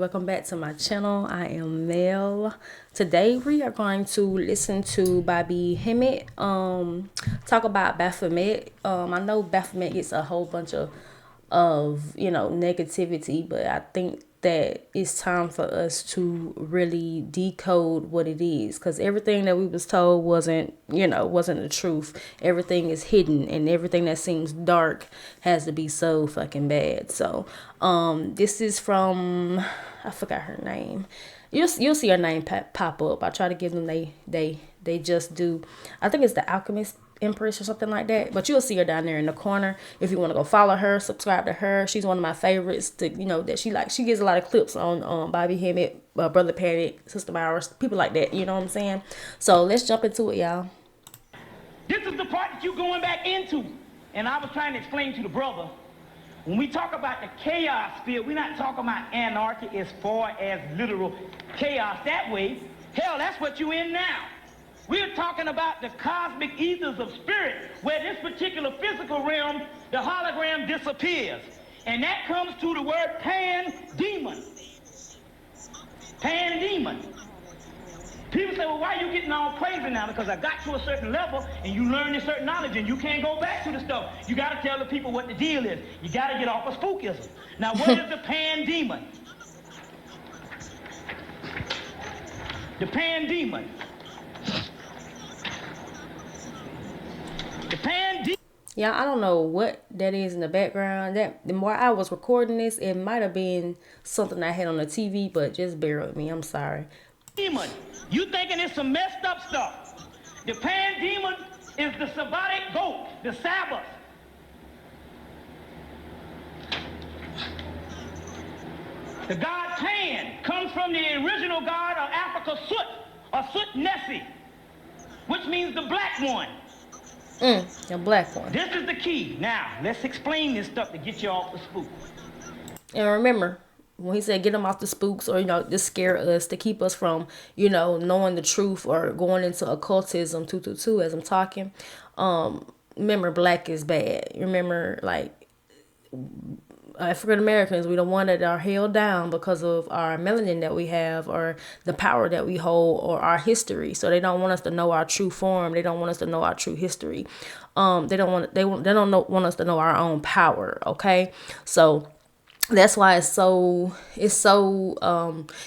welcome back to my channel. I am Mel. Today we are going to listen to Bobby Hemmitt talk about Baphomet. I know Baphomet gets a whole bunch of negativity, but I think that it's time for us to really decode what it is, because everything that we was told wasn't the truth. Everything is hidden, and everything that seems dark has to be so fucking bad. So this is from, I forgot her name. You'll see her name pop up. I try to give them they just do. I think it's the Alchemist Empress or something like that, but you'll see her down there in the corner if you want to go follow her, subscribe to her. She's one of my favorites that she gets a lot of clips on Bobby Hemmitt, Brother Panic, Sister Myers, people like that, you know what I'm saying? So let's jump into it, y'all. This is the part that you're going back into, and I was trying to explain to the brother, when we talk about the chaos field, we're not talking about anarchy as far as literal chaos that way. Hell, that's what you're in now. We're talking about the cosmic ethers of spirit, where this particular physical realm, the hologram disappears. And that comes to the word pan-demon. Pan-demon. People say, well, why are you getting all crazy now? Because I got to a certain level, and you learn a certain knowledge, and you can't go back to the stuff. You got to tell the people what the deal is. You got to get off of spookism. Now, what is the pan-demon? The pan-demon. Yeah, I don't know what that is in the background. That the more I was recording this, it might have been something I had on the TV, but just bear with me. I'm sorry. Demon, you thinking it's some messed up stuff. The pan-demon is the Sabbatic goat, the Sabbath. The god Pan comes from the original god of Africa, Sut, or Sut-Nessi, which means the black one. The black one. This is the key. Now, let's explain this stuff to get you off the spook. And remember, when he said get them off the spooks, or, to scare us, to keep us from, knowing the truth or going into occultism, 222, as I'm talking. Remember, black is bad. Remember, like, African Americans, we the one that are held down because of our melanin that we have, or the power that we hold, or our history. So they don't want us to know our true form. They don't want us to know our true history. They don't want us to know our own power. Okay, so that's why it's so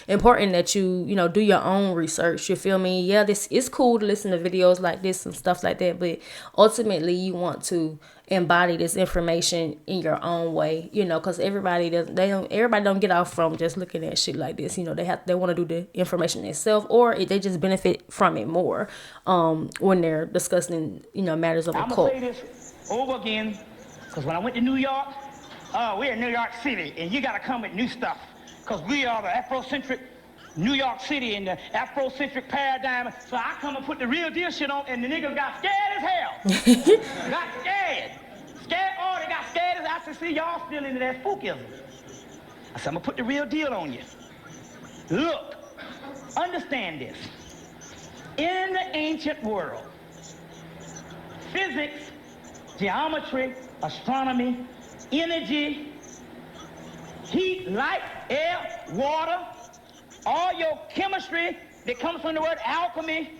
important that you do your own research. You feel me? Yeah, this is cool to listen to videos like this and stuff like that, but ultimately you want to embody this information in your own way, because everybody don't get off from just looking at shit like this. They want to do the information themselves, or they just benefit from it more when they're discussing matters of occult. I'm gonna say this over again, because when I went to New York, we're in New York City, and you gotta come with new stuff, because we are the Afrocentric New York City and the Afrocentric paradigm. So I come and put the real deal shit on, and the niggas got scared as hell. Got scared. They got scared as I said, see, y'all still into that spookism. I said, I'm gonna put the real deal on you. Look, understand this. In the ancient world, physics, geometry, astronomy, energy, heat, light, air, water, all your chemistry that comes from the word alchemy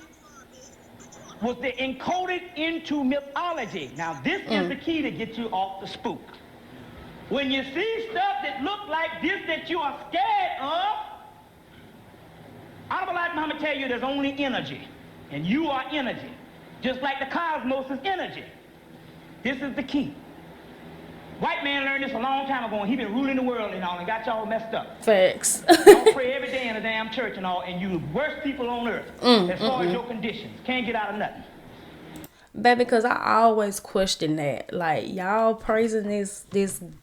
was encoded into mythology. Now, this is the key to get you off the spook. When you see stuff that look like this that you are scared of, I'm gonna tell you there's only energy, and you are energy, just like the cosmos is energy. This is the key. White man learned this a long time ago, and he been ruling the world and all, and got y'all messed up. Facts. Y'all pray every day in a damn church and all, and you the worst people on earth as far as your conditions. Can't get out of nothing. Baby, because I always question that. Like, y'all praising this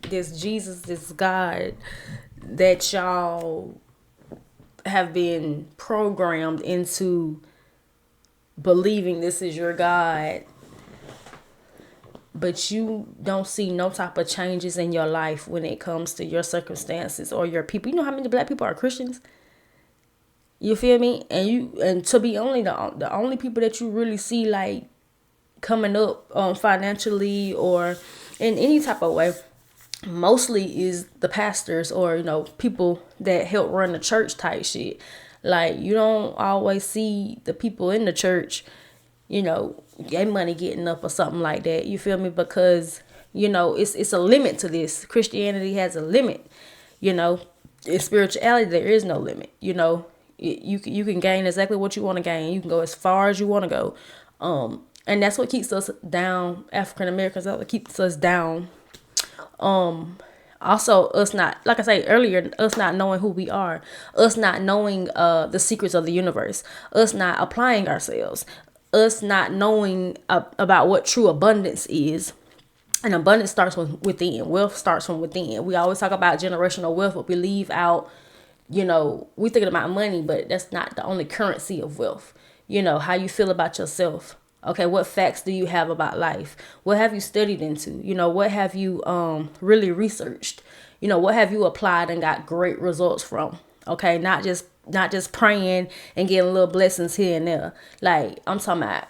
Jesus, this God that y'all have been programmed into believing this is your God, but you don't see no type of changes in your life when it comes to your circumstances or your people. You know how many black people are Christians? You feel me? And to be only the only people that you really see like coming up financially or in any type of way mostly is the pastors or, people that help run the church type shit. Like, you don't always see the people in the church, get money getting up or something like that. You feel me? Because, it's a limit to this. Christianity has a limit, in spirituality, there is no limit, you can gain exactly what you want to gain. You can go as far as you want to go. And that's what keeps us down, African Americans. That's what keeps us down. Also, us not, like I said earlier, us not knowing who we are, us not knowing the secrets of the universe, us not applying ourselves, us not knowing about what true abundance is. And abundance starts from within. Wealth starts from within. We always talk about generational wealth, but we leave out, we thinking about money, but that's not the only currency of wealth. How you feel about yourself. Okay, what facts do you have about life? What have you studied into? What have you really researched? What have you applied and got great results from? Okay, not just praying and getting little blessings here and there. Like, I'm talking about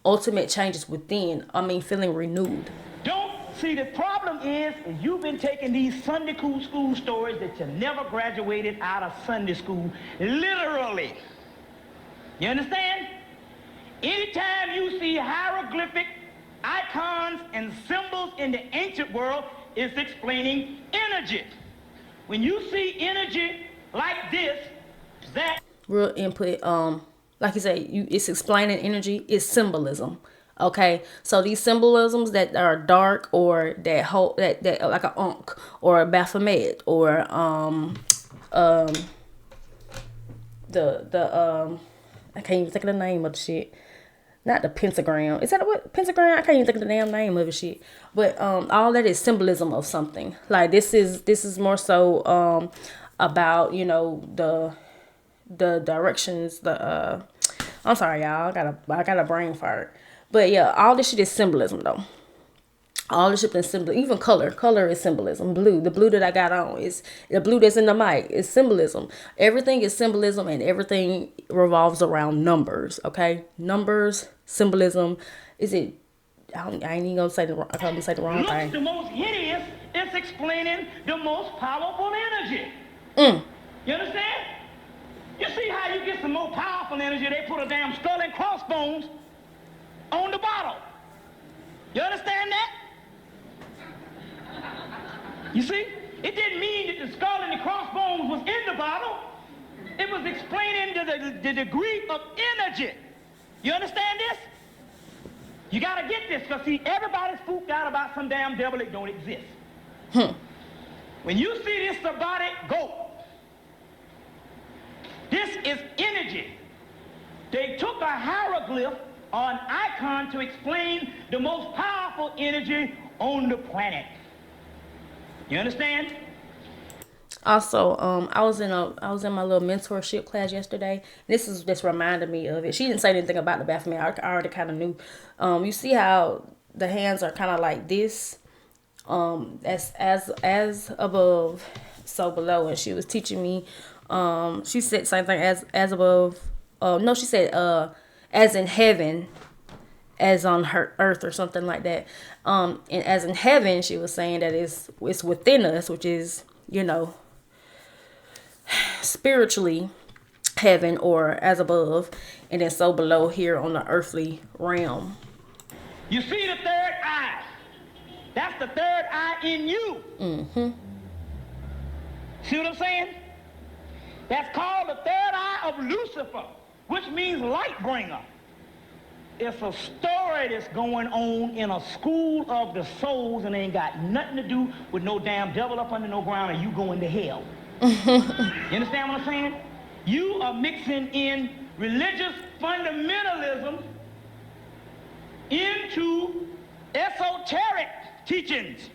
ultimate changes within. Feeling renewed. Don't see the problem is you've been taking these Sunday school stories that you never graduated out of Sunday school literally. You understand? Anytime you see hieroglyphic icons and symbols in the ancient world, it's explaining energy. When you see energy like this, that real input, like you say, it's explaining energy, it's symbolism. Okay, so these symbolisms that are dark or that hold that like a Ankh or a Baphomet or the I can't even think of the name of the shit. Not the pentagram. Is that what pentagram? I can't even think of the damn name of the shit. But all that is symbolism of something. Like this is more so about the directions. I'm sorry, y'all. I got a brain fart. But yeah, all this shit is symbolism though. All the shit is symbolism. Even color. Color is symbolism. Blue. The blue that I got on is the blue that's in the mic. Is symbolism. Everything is symbolism and everything revolves around numbers. Okay? Numbers, symbolism. Is it I ain't even gonna say the wrong looks thing. the most hideous, it's explaining the most powerful energy. You understand? You see how you get some more powerful energy? They put a damn skull and crossbones on the bottle. You understand that? You see? It didn't mean that the skull and the crossbones was in the bottle. It was explaining the degree of energy. You understand this? You gotta get this, because see, everybody's spooked out about some damn devil that don't exist. When you see this robotic goat, this is energy. They took a hieroglyph or an icon to explain the most powerful energy on the planet. You understand? Also, I was in my little mentorship class yesterday. This reminded me of it. She didn't say anything about the Baphomet. I already kind of knew. You see how the hands are kind of like this, as above, so below. And she was teaching me. She said same thing as above. No, she said as in heaven, as on her earth or something like that. And as in heaven, she was saying that it's within us, which is spiritually heaven or as above, and then so below here on the earthly realm. You see the third eye? That's the third eye in you. See what I'm saying? That's called the third eye of Lucifer, which means light bringer. It's a story that's going on in a school of the souls, and it ain't got nothing to do with no damn devil up under no ground or you going to hell. You understand what I'm saying? You are mixing in religious fundamentalism into esoteric teachings.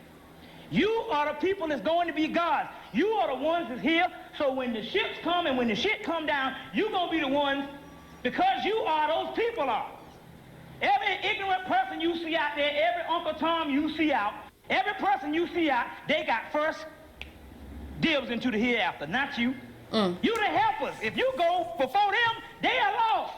You are the people that's going to be gods. You are the ones that's here, so when the ships come and when the shit come down, you're going to be the ones, because you are, those people are. Every ignorant person you see out there, every Uncle Tom you see out, every person you see out, they got first dibs into the hereafter, not you. You the helpers. If you go before them, they are lost.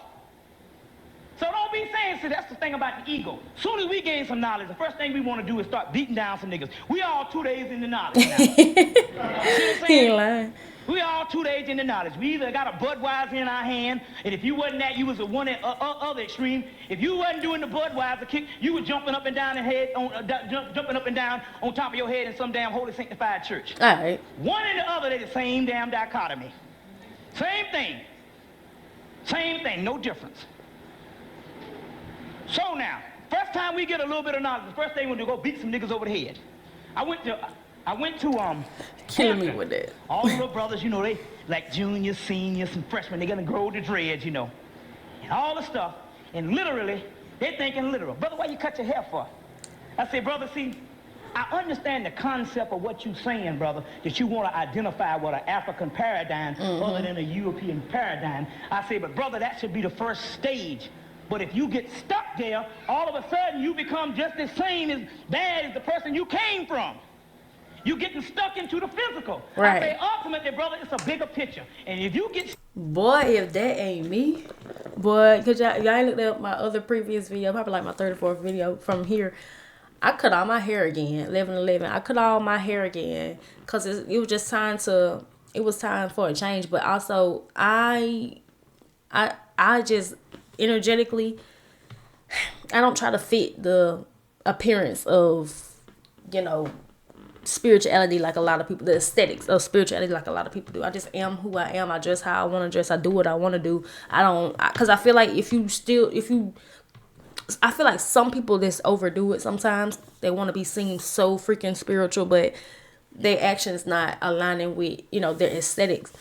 So don't be saying, see, that's the thing about the ego. Soon as we gain some knowledge, the first thing we want to do is start beating down some niggas. We all 2 days in the knowledge now. See what I'm He ain't saying? lying. We all 2 days in the knowledge. We either got a Budweiser in our hand, and if you wasn't that, you was the one at other extreme. If you wasn't doing the Budweiser kick, you was jumping up and down the head, jumping up and down on top of your head in some damn holy sanctified church. All right. One and the other, they're the same damn dichotomy. Same thing. Same thing, no difference. So now, first time we get a little bit of knowledge, the first thing we're gonna do, go beat some niggas over the head. I went to Killing me Hampton. with that. All the little brothers, you know, they like juniors, seniors, and freshmen, they're gonna grow the dreads, you know, and all the stuff. And literally, they're thinking literal. Brother, why you cut your hair for? I say, brother, see, I understand the concept of what you're saying, brother, that you want to identify with an African paradigm other than a European paradigm. I say, but brother, that should be the first stage. But if you get stuck there, all of a sudden you become just as same as bad as the person you came from. You're getting stuck into the physical. Right. I say, ultimately, brother, it's a bigger picture. And if you get... Boy, if that ain't me. Boy, because y'all ain't looked at my other previous video, probably like my 34th video from here. I cut all my hair again, 11/11. I cut all my hair again because it was just time to... It was time for a change. But also, I just... energetically, I don't try to fit the appearance of, you know, spirituality like a lot of people, the aesthetics of spirituality like a lot of people do. I just am who I am. I dress how I want to dress. I do what I want to do. Because I feel like I feel like some people just overdo it sometimes. They want to be seen so freaking spiritual, but their actions not aligning with, you know, their aesthetics.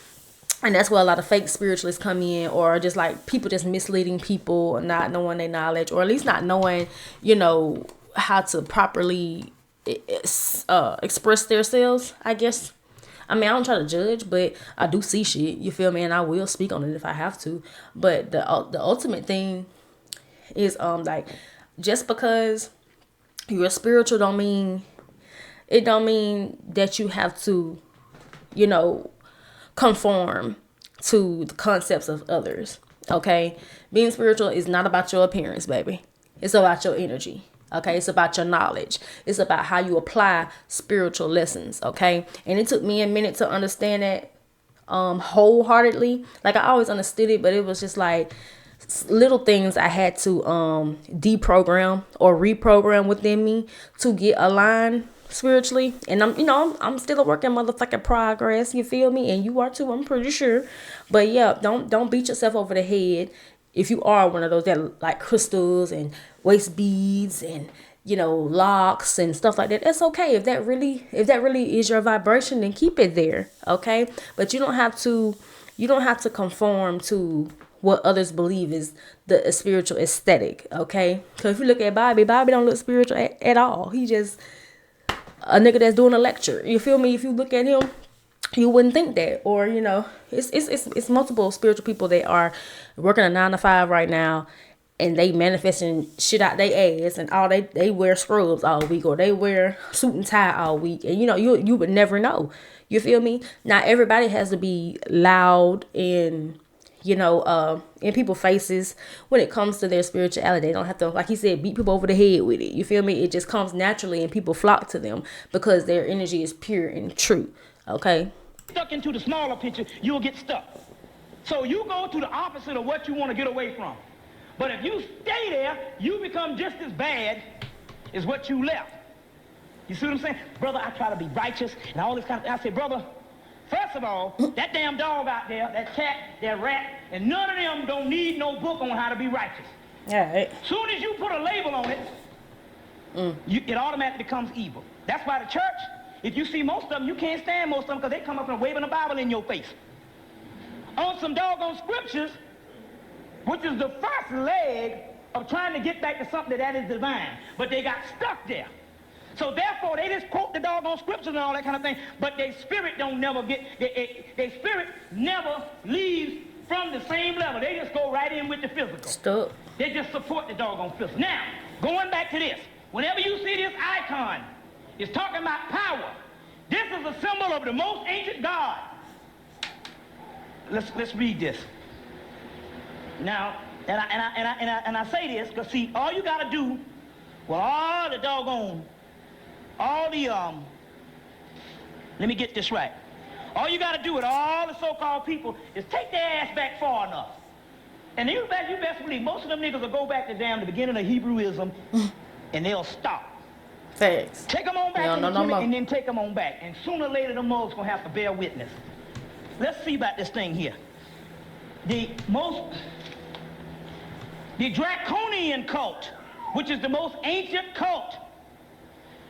And that's where a lot of fake spiritualists come in, or just like people just misleading people, not knowing their knowledge, or at least not knowing, you know, how to properly express themselves, I guess. I mean, I don't try to judge, but I do see shit, you feel me? And I will speak on it if I have to. But the ultimate thing is, like, just because you're spiritual don't mean that you have to, you know, conform to the concepts of others. Okay, being spiritual is not about your appearance, baby. It's about your energy. Okay, it's about your knowledge. It's about how you apply spiritual lessons. Okay, and it took me a minute to understand that wholeheartedly. Like, I always understood it, but it was just like little things I had to deprogram or reprogram within me to get aligned spiritually. And I'm still a work in motherfucking progress, you feel me? And you are too, I'm pretty sure. But yeah, don't beat yourself over the head if you are one of those that like crystals and waist beads and, you know, locks and stuff like that. That's okay. If that really is your vibration, then keep it there. Okay, but you don't have to conform to what others believe is the spiritual aesthetic. Okay, because if you look at Bobby don't look spiritual at all. He just a nigga that's doing a lecture. You feel me? If you look at him, you wouldn't think that. Or, you know, it's multiple spiritual people that are working a 9-to-5 right now, and they manifesting shit out their ass, and all they wear scrubs all week, or they wear suit and tie all week, and you know, you would never know. You feel me? Not everybody has to be loud and, you know, in people's faces when it comes to their spirituality. They don't have to, like he said, beat people over the head with it. You feel me? It just comes naturally, and people flock to them because their energy is pure and true. Okay? Stuck into the smaller picture, you'll get stuck. So you go to the opposite of what you want to get away from. But if you stay there, you become just as bad as what you left. You see what I'm saying? Brother, I try to be righteous and all this kind of thing. I say, brother, first of all, that damn dog out there, that cat, that rat, and none of them don't need no book on how to be righteous. Yeah. Right. Soon as you put a label on it, it automatically becomes evil. That's why the church, if you see most of them, you can't stand most of them because they come up and waving a Bible in your face. On some doggone scriptures, which is the first leg of trying to get back to something that is divine. But they got stuck there. So therefore, they just quote the doggone scriptures and all that kind of thing, but their spirit their spirit never leaves from the same level. They just go right in with the physical. Stuck. They just support the doggone physical. Now, going back to this, whenever you see this icon, it's talking about power. This is a symbol of the most ancient God. Let's read this. Now, And I say this because, see, all you got to do with all the doggone, let me get this right. All you got to do with all the so-called people is take their ass back far enough. And you best believe most of them niggas will go back to the beginning of Hebrewism and they'll stop. Facts. Take them on back and then take them on back. And sooner or later, them moles going to have to bear witness. Let's see about this thing here. The draconian cult, which is the most ancient cult,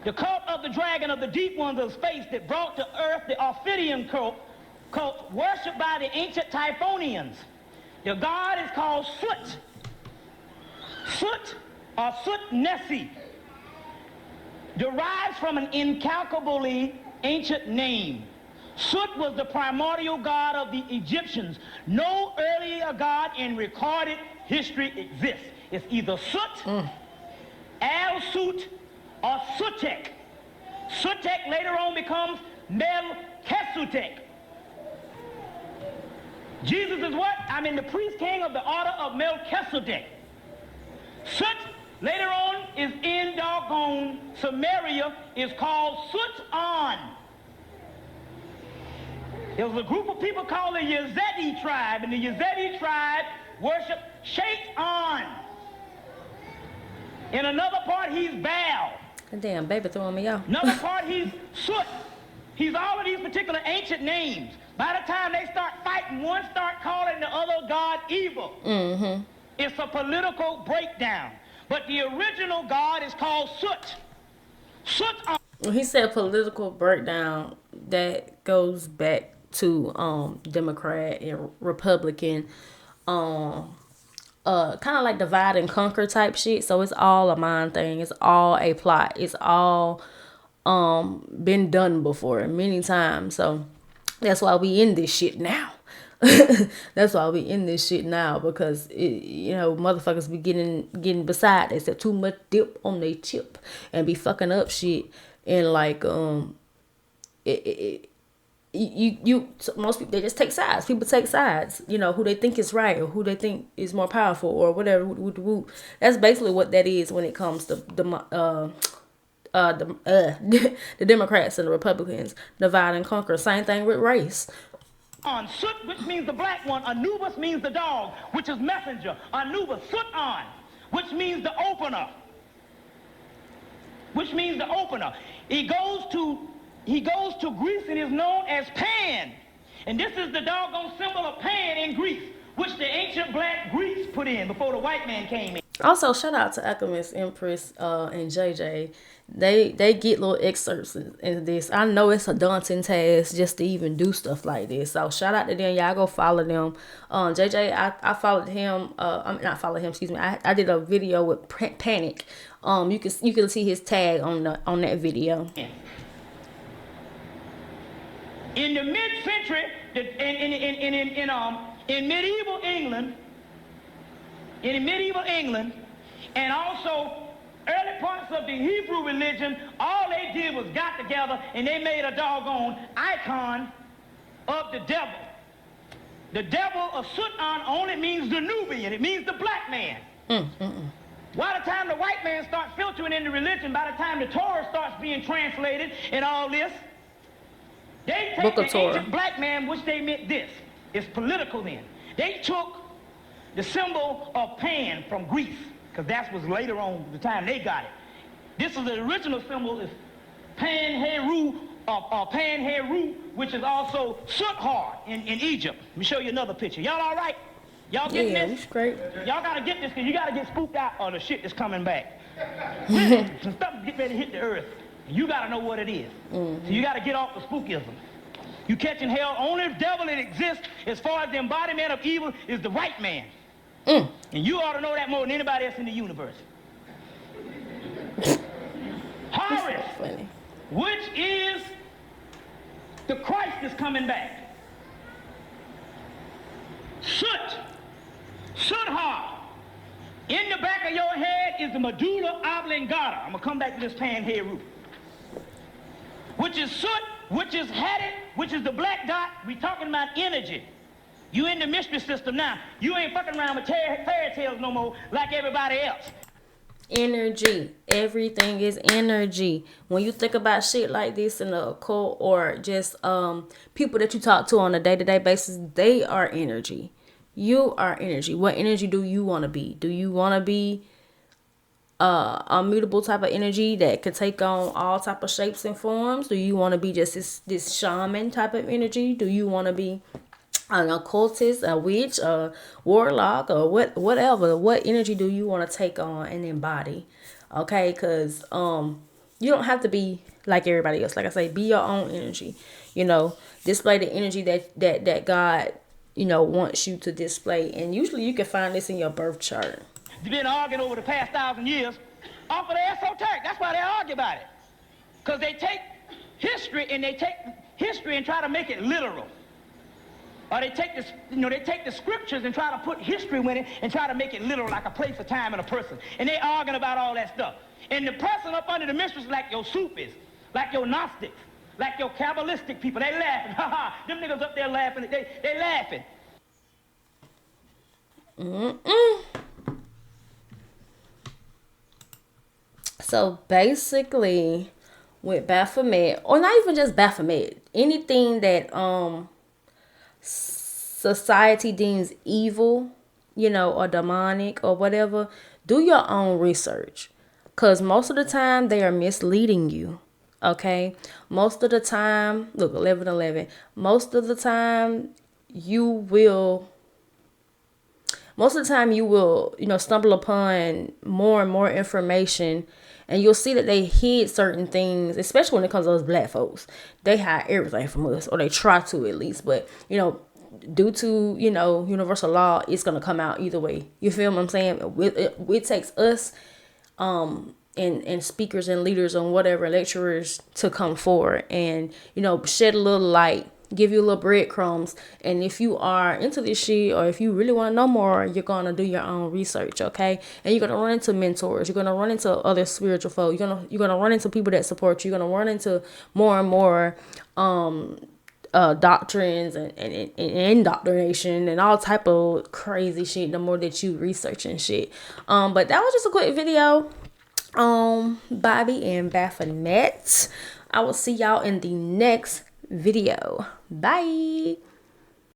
the cult of the dragon of the deep ones of space that brought to earth the Ophidian cult worshipped by the ancient Typhonians. The god is called Soot. Soot, or Soot Nessi, derives from an incalculably ancient name. Soot was the primordial god of the Egyptians. No earlier god in recorded history exists. It's either Soot, Al-Sut, or Sutek. Sutek later on becomes Melchizedek. Jesus is what? The priest king of the order of Melchizedek. Sut later on is in doggone Samaria, is called Sut-on. There was a group of people called the Yazidi tribe, and the Yazidi tribe worshiped Shaitan. In another part, he's Baal. Damn, baby throwing me off. Another part, he's Soot. He's all of these particular ancient names. By the time they start fighting, one start calling the other god evil. Mm-hmm. It's a political breakdown. But the original god is called Soot. Soot. When he said political breakdown, that goes back to Democrat and Republican, kind of like divide and conquer type shit. So it's all a mind thing. It's all a plot. It's all been done before many times. So that's why we in this shit now. That's why we in this shit now, because motherfuckers be getting beside. They said too much dip on their chip and be fucking up shit. And like most people, they just take sides. People take sides, who they think is right or who they think is more powerful or whatever. That's basically what that is when it comes to the Democrats and the Republicans. Divide and conquer. Same thing with race. On Soot, which means the black one. Anubis means the dog, which is messenger. Anubis, Soot-on, which means the opener. He goes to Greece and is known as Pan. And this is the doggone symbol of Pan in Greece, which the ancient black Greeks put in before the white man came in. Also, shout out to Alchemist, Empress, and JJ. They get little excerpts in this. I know it's a daunting task just to even do stuff like this. So shout out to them. Y'all go follow them. JJ, I followed him. Excuse me. I did a video with Panic. You can see his tag on that video. In the mid-century, in medieval England, and also early parts of the Hebrew religion, all they did was got together and they made a doggone icon of the devil. The devil of Soot-on only means the Nubian. It means the black man. By the time the white man starts filtering into religion, by the time the Torah starts being translated and all this, they take the ancient black man, which they meant this. It's political then. They took the symbol of Pan from Greece, because that was later on the time they got it. This is the original symbol, is Pan-Heru, or Pan-Heru, which is also Soot-har in Egypt. Let me show you another picture. Y'all all right? Y'all getting this? Great. Y'all got to get this, because you got to get spooked out of the shit that's coming back. Some stuff get ready to hit the earth. You got to know what it is. So you got to get off the spookism. You catching hell, only devil that exists as far as the embodiment of evil is the white man. And you ought to know that more than anybody else in the universe. Horus, which is the Christ that's coming back. Soot-har. In the back of your head is the medulla oblongata. I'm going to come back to this Pan-Heru. Which is soot, which is headed, which is the black dot. We're talking about energy. You in the mystery system now. You ain't fucking around with fairy tales no more like everybody else. Energy. Everything is energy. When you think about shit like this in the occult, or just people that you talk to on a day-to-day basis, they are energy. You are energy. What energy do you want to be? Do you want to be a mutable type of energy that could take on all type of shapes and forms? Do you want to be just this shaman type of energy? Do you want to be an occultist, a witch, a warlock, or whatever? What energy do you want to take on and embody? Okay, because you don't have to be like everybody else. Like I say, be your own energy. Display the energy that God wants you to display, and usually you can find this in your birth chart. They've been arguing over the past 1,000 years off of the esoteric. That's why they argue about it, because they take history and try to make it literal. Or they take the scriptures and try to put history with it and try to make it literal, like a place, a time, and a person. And they arguing about all that stuff. And the person up under the mysteries, like your Sufis, like your Gnostics, like your Kabbalistic people, they laughing. Ha ha, them niggas up there laughing. They laughing. So basically, with Baphomet, or not even just Baphomet, anything that society deems evil, or demonic or whatever, do your own research, because most of the time they are misleading you. Okay, most of the time, look, 11:11. Most of the time you will stumble upon more and more information, and you'll see that they hid certain things, especially when it comes to us black folks. They hide everything from us, or they try to, at least. But due to universal law, it's gonna come out either way. You feel what I'm saying? It takes us and speakers and leaders and whatever, lecturers, to come forward and shed a little light, give you a little breadcrumbs. And if you are into this shit, or if you really want to know more, you're gonna do your own research, okay? And you're gonna run into mentors, you're gonna run into other spiritual folk, you're gonna run into people that support you, you're gonna run into more and more doctrines and indoctrination and all type of crazy shit the more that you research and shit. But that was just a quick video on Bobby and Baphomet. I will see y'all in the next video. Bye.